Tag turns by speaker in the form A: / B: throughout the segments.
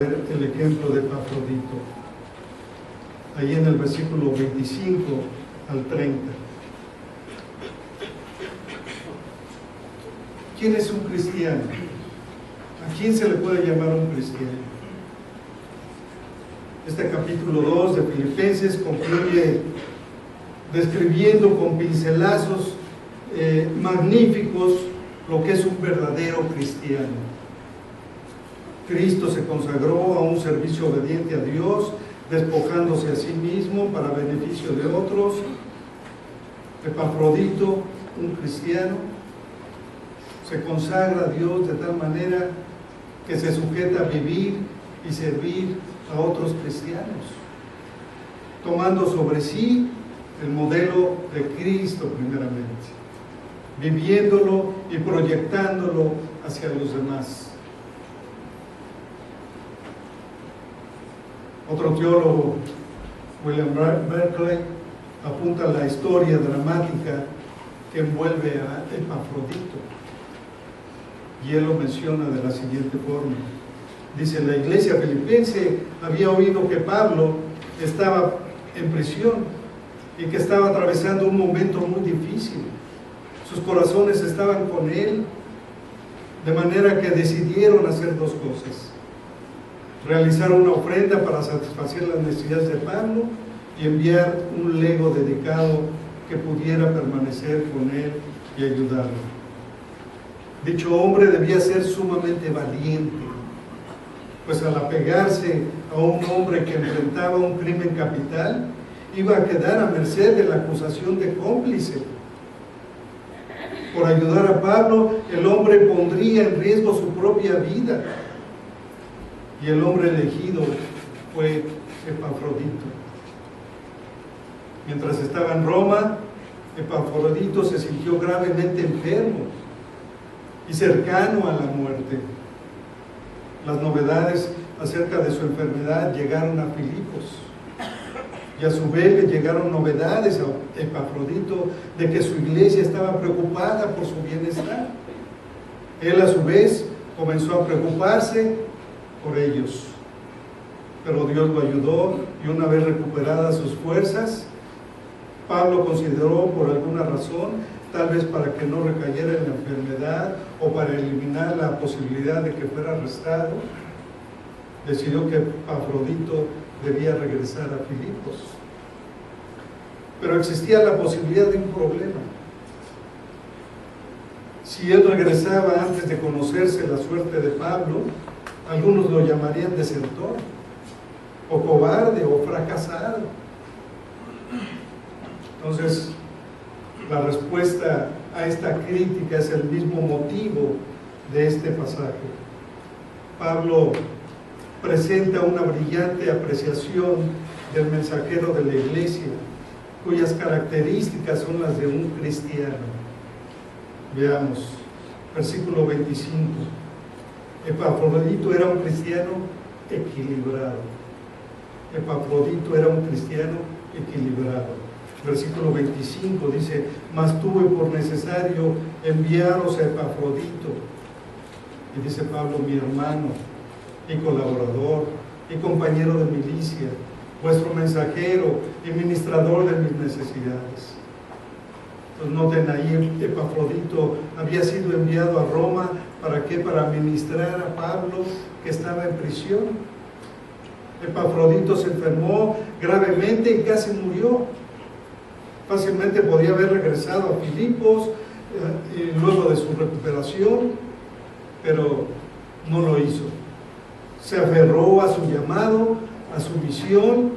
A: El ejemplo de Epafrodito, ahí en el versículo 25 al 30. ¿Quién es un cristiano? ¿A quién se le puede llamar un cristiano? Este capítulo 2 de Filipenses concluye describiendo con pincelazos magníficos lo que es un verdadero cristiano. Cristo se consagró a un servicio obediente a Dios, despojándose a sí mismo para beneficio de otros. Epafrodito, un cristiano, se consagra a Dios de tal manera que se sujeta a vivir y servir a otros cristianos, tomando sobre sí el modelo de Cristo primeramente, viviéndolo y proyectándolo hacia los demás. Otro teólogo, William Barclay, apunta a la historia dramática que envuelve a Epafrodito, y él lo menciona de la siguiente forma. Dice: la iglesia filipense había oído que Pablo estaba en prisión y que estaba atravesando un momento muy difícil. Sus corazones estaban con él, de manera que decidieron hacer dos cosas: realizar una ofrenda para satisfacer las necesidades de Pablo y enviar un lego dedicado que pudiera permanecer con él y ayudarlo. Dicho hombre debía ser sumamente valiente, pues al apegarse a un hombre que enfrentaba un crimen capital, iba a quedar a merced de la acusación de cómplice. Por ayudar a Pablo, el hombre pondría en riesgo su propia vida. Y el hombre elegido fue Epafrodito. Mientras estaba en Roma, Epafrodito se sintió gravemente enfermo y cercano a la muerte. Las novedades acerca de su enfermedad llegaron a Filipos, y a su vez le llegaron novedades a Epafrodito de que su iglesia estaba preocupada por su bienestar. Él a su vez comenzó a preocuparse por ellos, pero Dios lo ayudó, y una vez recuperadas sus fuerzas, Pablo consideró, por alguna razón, tal vez para que no recayera en la enfermedad o para eliminar la posibilidad de que fuera arrestado, decidió que Epafrodito debía regresar a Filipos. Pero existía la posibilidad de un problema. Si él regresaba antes de conocerse la suerte de Pablo, algunos lo llamarían desertor, o cobarde, o fracasado. Entonces, la respuesta a esta crítica es el mismo motivo de este pasaje. Pablo presenta una brillante apreciación del mensajero de la iglesia, cuyas características son las de un cristiano. Veamos, versículo 25. Epafrodito era un cristiano equilibrado. Epafrodito era un cristiano equilibrado. Versículo 25 dice: mas tuve por necesario enviaros a Epafrodito. Y dice Pablo: mi hermano y colaborador y compañero de milicia, vuestro mensajero y ministrador de mis necesidades. Entonces noten ahí, Epafrodito había sido enviado a Roma. ¿Para qué? Para ministrar a Pablo, que estaba en prisión. Epafrodito se enfermó gravemente y casi murió. Fácilmente podía haber regresado a Filipos y luego de su recuperación, pero no lo hizo. Se aferró a su llamado, a su misión,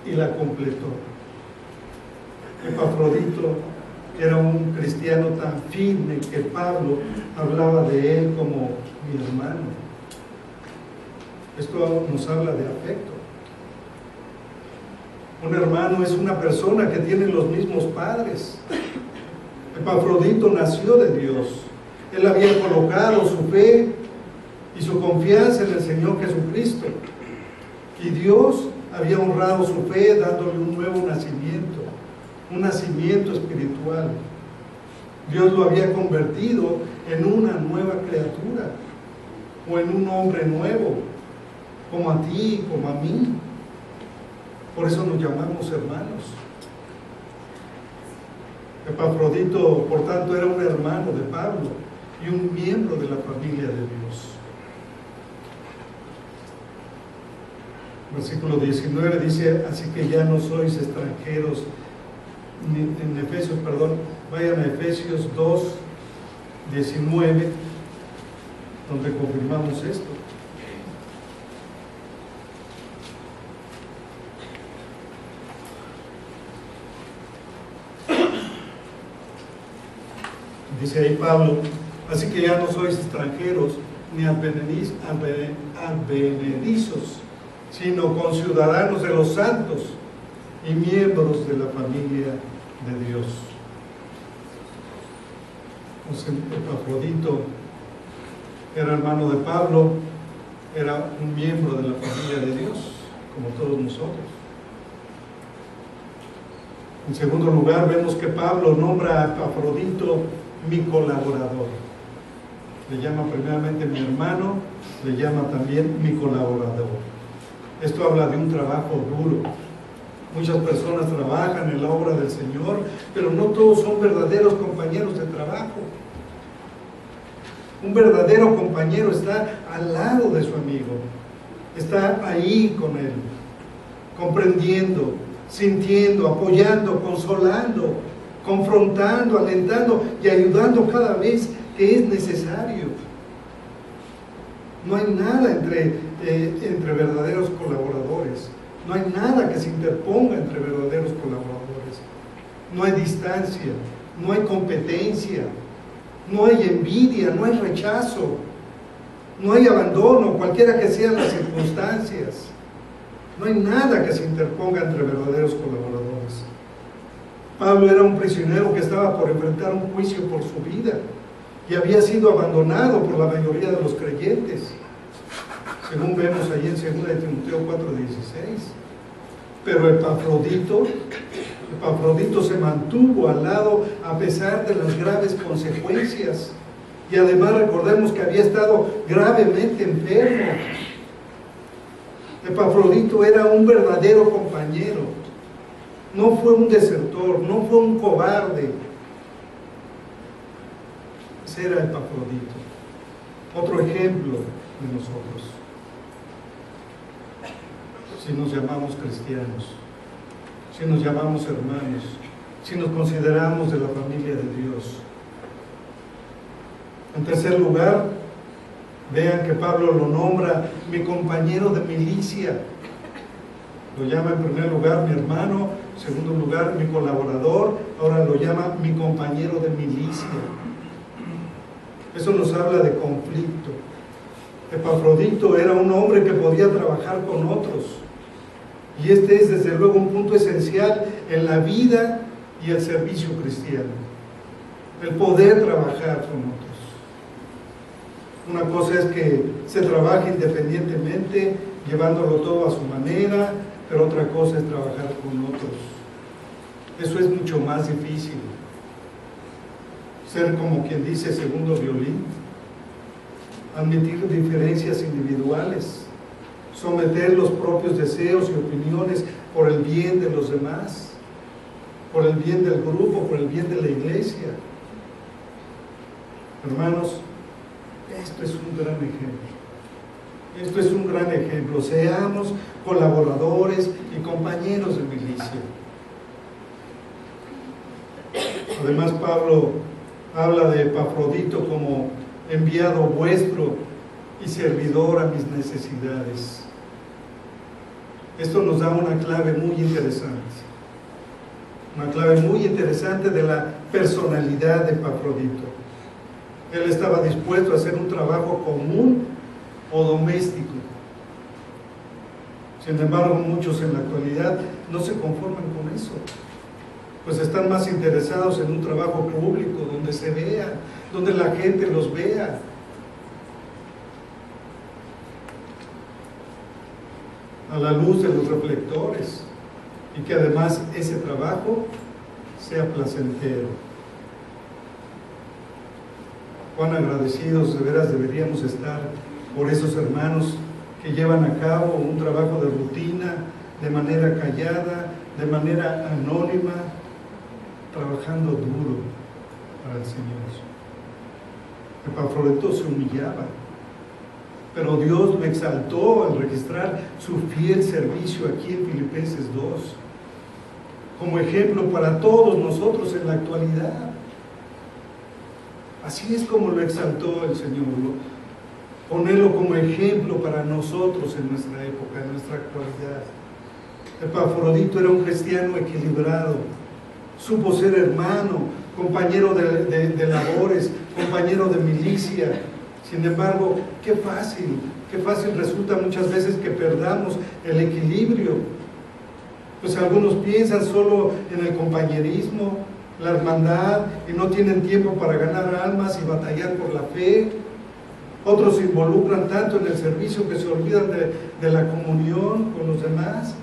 A: y la completó. Epafrodito era un cristiano tan firme que Pablo hablaba de él como mi hermano. Esto nos habla de afecto. Un hermano es una persona que tiene los mismos padres. Epafrodito nació de Dios. Él había colocado su fe y su confianza en el Señor Jesucristo, y Dios había honrado su fe dándole un nuevo nacimiento, un nacimiento espiritual. Dios lo había convertido en una nueva criatura, o en un hombre nuevo. como a ti, como a mí. Por eso nos llamamos hermanos. Epafrodito, por tanto, era un hermano de Pablo y un miembro de la familia de Dios. Versículo 19 dice: así que ya no sois extranjeros, en Efesios, vayan a Efesios 2, 19, donde confirmamos esto. Dice ahí Pablo: así que ya no sois extranjeros ni advenedizos, sino conciudadanos de los santos y miembros de la familia de Dios. Entonces, Epafrodito era hermano de Pablo, era un miembro de la familia de Dios, como todos nosotros. En segundo lugar, vemos que Pablo nombra a Epafrodito mi colaborador. Le llama primeramente mi hermano, le llama también mi colaborador. Esto habla de un trabajo duro. Muchas personas trabajan en la obra del Señor, pero no todos son verdaderos compañeros de trabajo. Un verdadero compañero está al lado de su amigo, está ahí con él, comprendiendo, sintiendo, apoyando, consolando, confrontando, alentando y ayudando cada vez que es necesario. No hay nada entre verdaderos colaboradores. No hay nada que se interponga entre verdaderos colaboradores. No hay distancia, no hay competencia, no hay envidia, no hay rechazo, no hay abandono, cualquiera que sean las circunstancias. No hay nada que se interponga entre verdaderos colaboradores. Pablo era un prisionero que estaba por enfrentar un juicio por su vida y había sido abandonado por la mayoría de los creyentes, según vemos ahí en 2 Timoteo 4:16. Pero Epafrodito se mantuvo al lado a pesar de las graves consecuencias, y además recordemos que había estado gravemente enfermo. Epafrodito era un verdadero compañero, no fue un desertor, no fue un cobarde. Ese era Epafrodito, otro ejemplo de nosotros, si nos llamamos cristianos, si nos llamamos hermanos, si nos consideramos de la familia de Dios. En tercer lugar, vean que Pablo lo nombra mi compañero de milicia. Lo llama en primer lugar mi hermano, en segundo lugar mi colaborador, ahora lo llama mi compañero de milicia. Eso nos habla de conflicto. Epafrodito era un hombre que podía trabajar con otros, y este es desde luego un punto esencial en la vida y el servicio cristiano, el poder trabajar con otros. Una cosa es que se trabaje independientemente, llevándolo todo a su manera, pero otra cosa es trabajar con otros. Eso es mucho más difícil. Ser, como quien dice, segundo violín, admitir diferencias individuales, someter los propios deseos y opiniones por el bien de los demás, por el bien del grupo, por el bien de la iglesia. Hermanos, esto es un gran ejemplo. Esto es un gran ejemplo. Seamos colaboradores y compañeros de milicia. Además, Pablo habla de Epafrodito como enviado vuestro y servidor a mis necesidades. Esto nos da una clave muy interesante. Una clave muy interesante de la personalidad de Epafrodito. Él estaba dispuesto a hacer un trabajo común o doméstico. Sin embargo, muchos en la actualidad no se conforman con eso, pues están más interesados en un trabajo público, donde se vea, donde la gente los vea. A la luz de los reflectores, y que además ese trabajo sea placentero. Cuán agradecidos de veras deberíamos estar por esos hermanos que llevan a cabo un trabajo de rutina, de manera callada, de manera anónima, trabajando duro para el Señor. Epafrodito se humillaba, pero Dios lo exaltó al registrar su fiel servicio aquí en Filipenses 2, como ejemplo para todos nosotros en la actualidad. Así es como lo exaltó el Señor, ponerlo como ejemplo para nosotros en nuestra época, en nuestra actualidad. Epafrodito era un cristiano equilibrado, supo ser hermano, compañero de labores, compañero de milicia. Sin embargo, qué fácil resulta muchas veces que perdamos el equilibrio. Pues algunos piensan solo en el compañerismo, la hermandad, y no tienen tiempo para ganar almas y batallar por la fe. Otros se involucran tanto en el servicio que se olvidan de la comunión con los demás.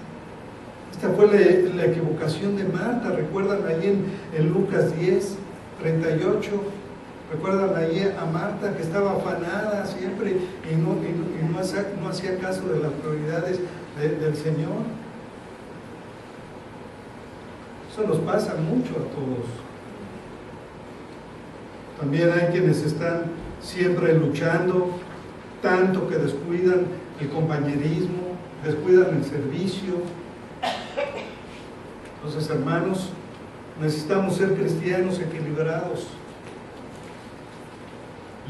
A: Esta fue la equivocación de Marta. ¿Recuerdan ahí en Lucas 10, 38? ¿Recuerdan ahí a Marta que estaba afanada siempre y no hacía caso de las prioridades del Señor? Eso nos pasa mucho a todos. También hay quienes están siempre luchando, tanto que descuidan el compañerismo, descuidan el servicio. Entonces, hermanos, necesitamos ser cristianos equilibrados.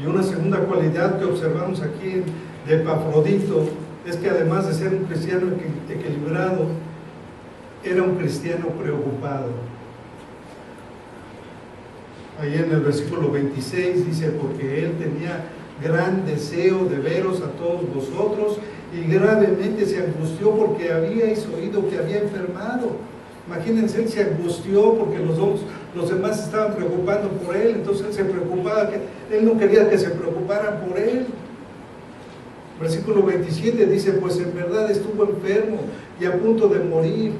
A: Y una segunda cualidad que observamos aquí de Epafrodito es que además de ser un cristiano equilibrado, era un cristiano preocupado. Ahí en el versículo 26 dice: porque él tenía gran deseo de veros a todos vosotros y gravemente se angustió porque habíais oído que había enfermado. Imagínense, él se angustió porque los demás estaban preocupando por él, entonces él se preocupaba, él no quería que se preocuparan por él. Versículo 27 dice: pues en verdad estuvo enfermo y a punto de morir,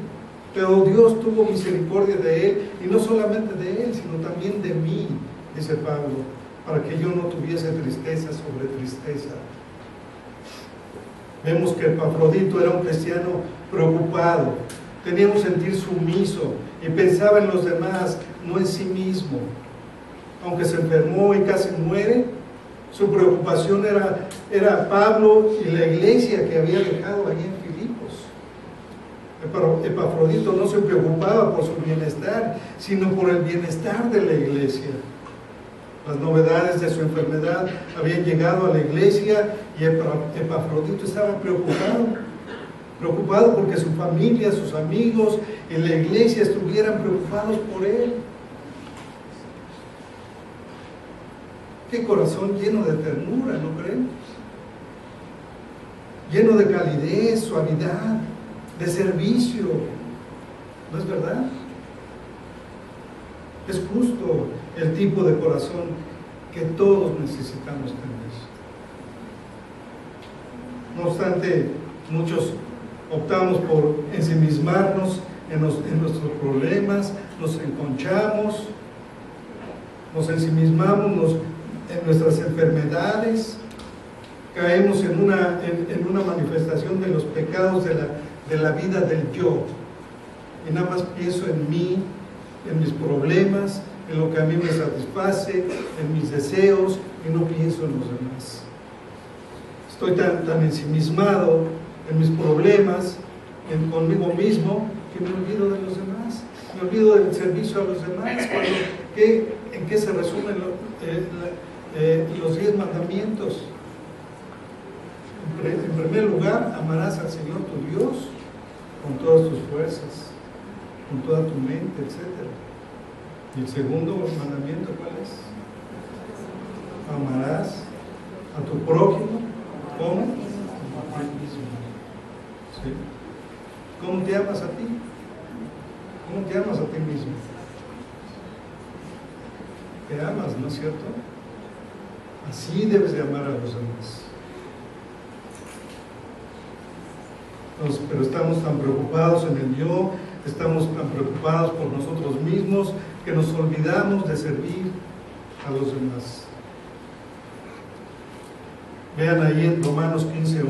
A: pero Dios tuvo misericordia de él, y no solamente de él, sino también de mí, dice Pablo, para que yo no tuviese tristeza sobre tristeza. Vemos que Epafrodito era un cristiano preocupado, tenía un sentir sumiso y pensaba en los demás, no en sí mismo. Aunque se enfermó y casi muere, su preocupación era Pablo y la iglesia que había dejado allí en Filipos. Epafrodito no se preocupaba por su bienestar, sino por el bienestar de la iglesia. Las novedades de su enfermedad habían llegado a la iglesia y Epafrodito estaba preocupado porque su familia, sus amigos y la iglesia estuvieran preocupados por él. Qué corazón lleno de ternura, ¿no creen? Lleno de calidez, suavidad, de servicio. ¿No es verdad? Es justo el tipo de corazón que todos necesitamos tener. No obstante, muchos optamos por ensimismarnos en nuestros problemas, nos enconchamos, nos ensimismamos en nuestras enfermedades, caemos en una manifestación de los pecados de la vida del yo, y nada más pienso en mí, en mis problemas, en lo que a mí me satisface, en mis deseos, y no pienso en los demás. Estoy tan ensimismado en mis problemas, conmigo mismo, que me olvido de los demás, me olvido del servicio a los demás. ¿En qué se resumen los 10 mandamientos? En primer lugar, amarás al Señor tu Dios con todas tus fuerzas, con toda tu mente, etc. Y el segundo mandamiento, ¿cuál es? Amarás a tu prójimo como a ti mismo. ¿Sí? ¿Cómo te amas a ti? ¿Cómo te amas a ti mismo? Te amas, ¿no es cierto? Así debes de amar a los demás. Pero estamos tan preocupados en el yo, estamos tan preocupados por nosotros mismos, que nos olvidamos de servir a los demás. Vean ahí en Romanos 15:1,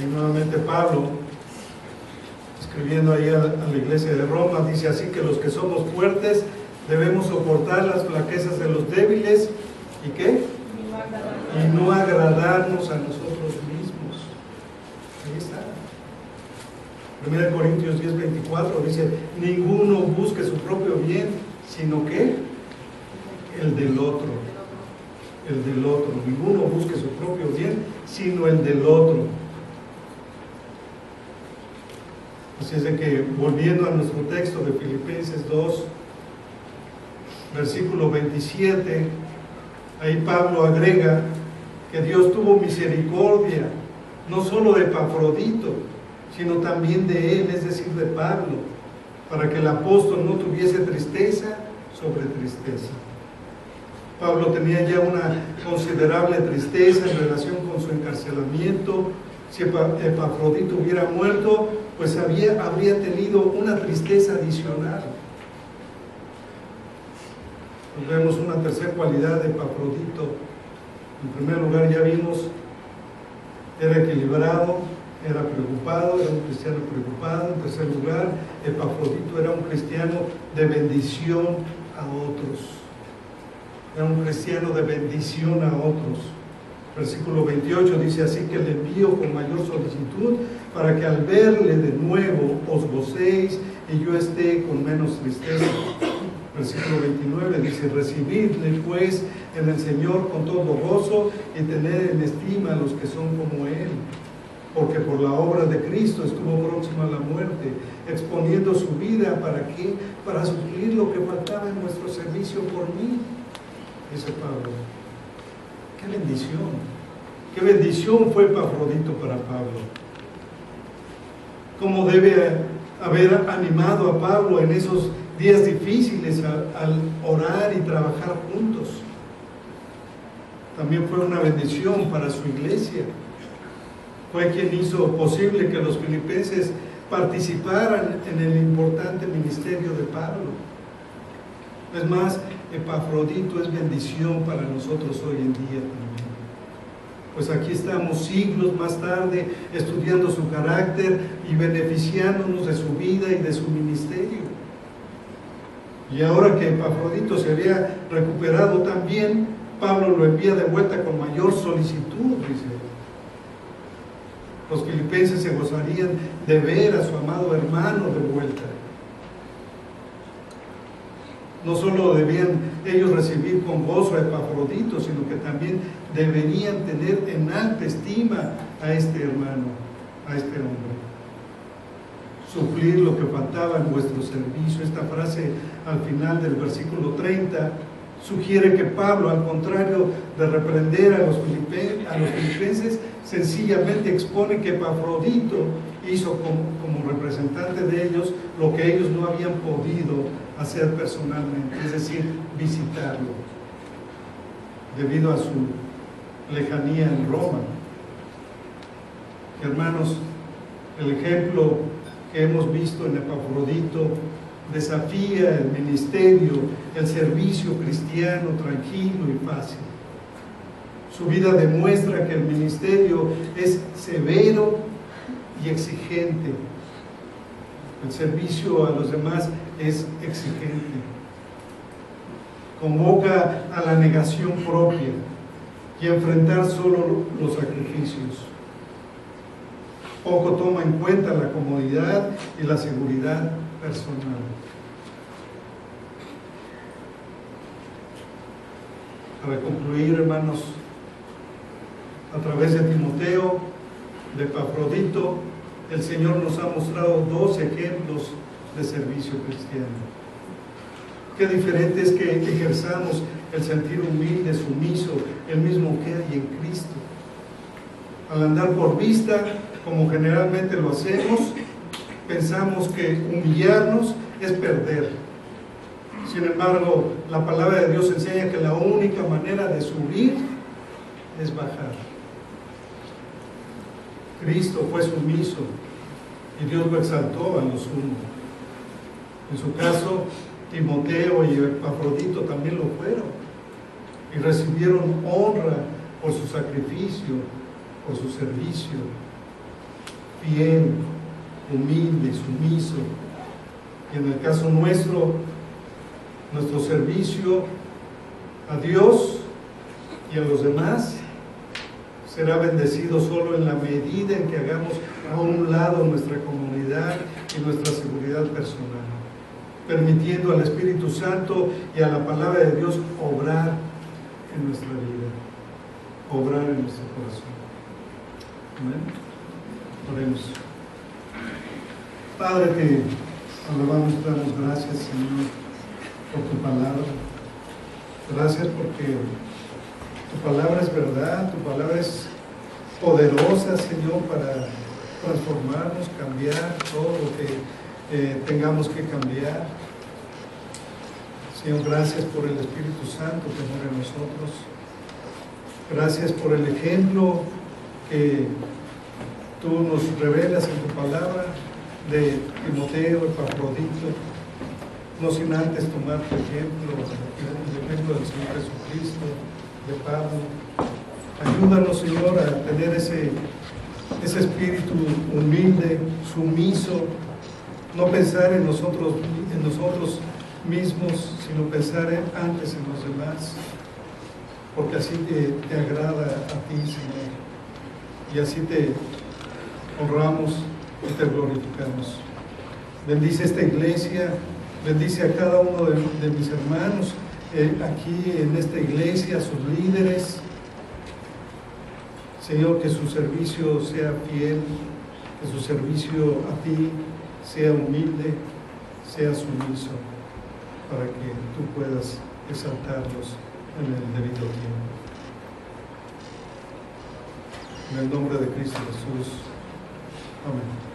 A: Y nuevamente Pablo, escribiendo ahí a la iglesia de Roma, dice así que los que somos fuertes debemos soportar las flaquezas de los débiles y ¿qué? Y no agradarnos a nosotros mismos. Ahí está. 1 Corintios 10:24 dice, ninguno busque su propio bien, sino que el del otro. El del otro. Ninguno busque su propio bien, sino el del otro. Así es de que, volviendo a nuestro texto de Filipenses 2, versículo 27, ahí Pablo agrega que Dios tuvo misericordia, no solo de Epafrodito, sino también de él, es decir, de Pablo, para que el apóstol no tuviese tristeza sobre tristeza. Pablo tenía ya una considerable tristeza en relación con su encarcelamiento. Si Epafrodito hubiera muerto, pues habría tenido una tristeza adicional. Pues vemos una tercera cualidad de Epafrodito. En primer lugar, ya vimos, era equilibrado, era preocupado, era un cristiano preocupado. En tercer lugar, Epafrodito era un cristiano de bendición a otros. Era un cristiano de bendición a otros. Versículo 28 dice, así que le envío con mayor solicitud para que al verle de nuevo os gocéis y yo esté con menos tristeza. Versículo 29 dice, recibidle pues en el Señor con todo gozo y tener en estima a los que son como Él, porque por la obra de Cristo estuvo próximo a la muerte, exponiendo su vida, ¿para qué? Para suplir lo que faltaba en nuestro servicio por mí, dice Pablo. ¡Qué bendición! ¡Qué bendición fue Epafrodito para Pablo! ¿Cómo debe haber animado a Pablo en esos días difíciles al orar y trabajar juntos? También fue una bendición para su iglesia. Fue quien hizo posible que los filipenses participaran en el importante ministerio de Pablo. Es más, Epafrodito es bendición para nosotros hoy en día también. Pues aquí estamos siglos más tarde estudiando su carácter y beneficiándonos de su vida y de su ministerio. Y ahora que Epafrodito se había recuperado también, Pablo lo envía de vuelta con mayor solicitud, dice. Los filipenses se gozarían de ver a su amado hermano de vuelta. No solo debían ellos recibir con gozo a Epafrodito, sino que también deberían tener en alta estima a este hermano, a este hombre. Suplir lo que faltaba en vuestro servicio. Esta frase al final del versículo 30 sugiere que Pablo, al contrario de reprender a los filipenses, sencillamente expone que Epafrodito hizo como representante de ellos lo que ellos no habían podido hacer personalmente, es decir, visitarlo, debido a su lejanía en Roma. Hermanos, el ejemplo que hemos visto en Epafrodito desafía el ministerio, el servicio cristiano tranquilo y fácil. Su vida demuestra que el ministerio es severo y exigente. El servicio a los demás es exigente. Convoca a la negación propia y a enfrentar solo los sacrificios. Poco toma en cuenta la comodidad y la seguridad personal. Para concluir, hermanos, a través de Timoteo, de Epafrodito, el Señor nos ha mostrado dos ejemplos de servicio cristiano. Qué diferente es que ejerzamos el sentir humilde, sumiso, el mismo que hay en Cristo. Al andar por vista, como generalmente lo hacemos, pensamos que humillarnos es perder. Sin embargo, la palabra de Dios enseña que la única manera de subir es bajar. Cristo fue sumiso y Dios lo exaltó a lo sumo. En su caso, Timoteo y Epafrodito también lo fueron y recibieron honra por su sacrificio, por su servicio. fiel, humilde, sumiso. Y en el caso nuestro, nuestro servicio a Dios y a los demás será bendecido solo en la medida en que hagamos a un lado nuestra comunidad y nuestra seguridad personal, permitiendo al Espíritu Santo y a la palabra de Dios obrar en nuestra vida, obrar en nuestro corazón. Amén. Oremos. Padre, te alabamos, te damos gracias, Señor, por tu palabra. Gracias porque tu palabra es verdad, tu palabra es poderosa, Señor, para transformarnos, cambiar todo lo que tengamos que cambiar. Señor, gracias por el Espíritu Santo que mora en nosotros. Gracias por el ejemplo que tú nos revelas en tu palabra de Timoteo, Epafrodito, no sin antes tomar tu ejemplo, el ejemplo del Señor Jesucristo, de Pablo. Ayúdanos, Señor, a tener ese espíritu humilde, sumiso, no pensar en nosotros mismos, sino pensar antes en los demás, porque así te agrada a ti, Señor, y así te honramos y te glorificamos. Bendice esta iglesia, bendice a cada uno de mis hermanos aquí en esta iglesia, a sus líderes. Señor, que su servicio sea fiel, que su servicio a ti sea humilde, sea sumiso, para que tú puedas exaltarlos en el debido tiempo. En el nombre de Cristo Jesús. Amén.